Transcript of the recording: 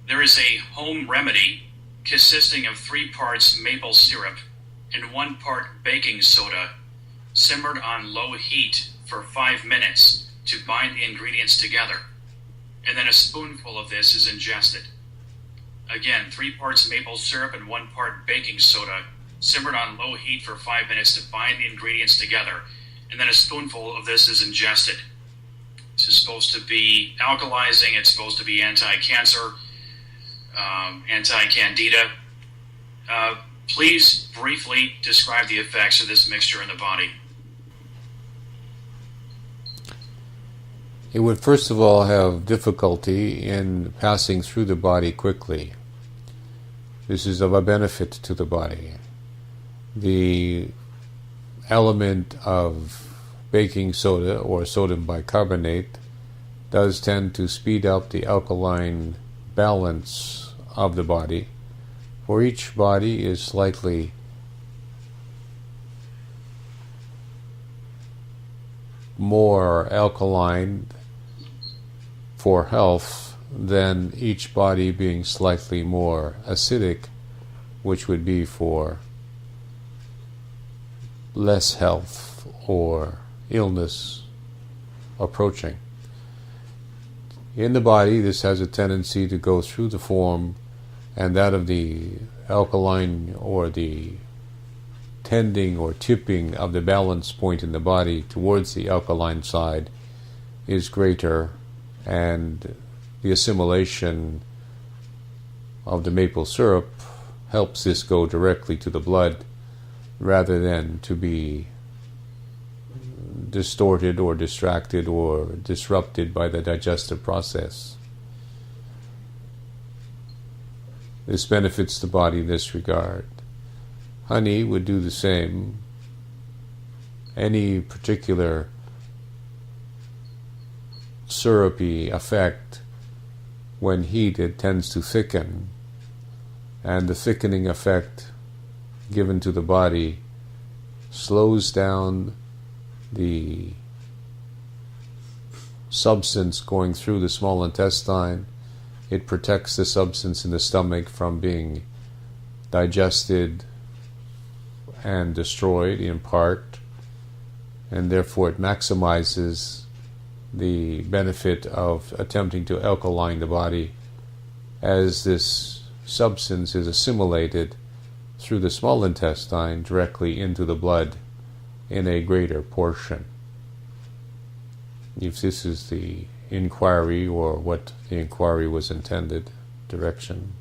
There is a home remedy consisting of 3 parts maple syrup and 1 part baking soda, simmered on low heat for 5 minutes to bind the ingredients together, and then a spoonful of this is ingested. Again, 3 parts maple syrup and 1 part baking soda, simmered on low heat for 5 minutes to bind the ingredients together, and then a spoonful of this is ingested. This is supposed to be alkalizing, it's supposed to be anti-cancer, anti-candida. Please briefly describe the effects of this mixture in the body. It would first of all have difficulty in passing through the body quickly. This is of a benefit to the body. The element of baking soda or sodium bicarbonate does tend to speed up the alkaline balance of the body, for each body is slightly more alkaline for health than each body being slightly more acidic, which would be for less health or illness approaching. In the body, this has a tendency to go through the form, and that of the alkaline or the tending or tipping of the balance point in the body towards the alkaline side is greater, and the assimilation of the maple syrup helps this go directly to the blood rather than to be distorted or distracted or disrupted by the digestive process. This benefits the body in this regard. Honey would do the same. Any particular syrupy effect, when heated, tends to thicken, and the thickening effect given to the body slows down the substance going through the small intestine. It protects the substance in the stomach from being digested and destroyed in part, and therefore it maximizes the benefit of attempting to alkaline the body as this substance is assimilated through the small intestine directly into the blood in a greater portion. If this is the inquiry or what the inquiry was intended, direction.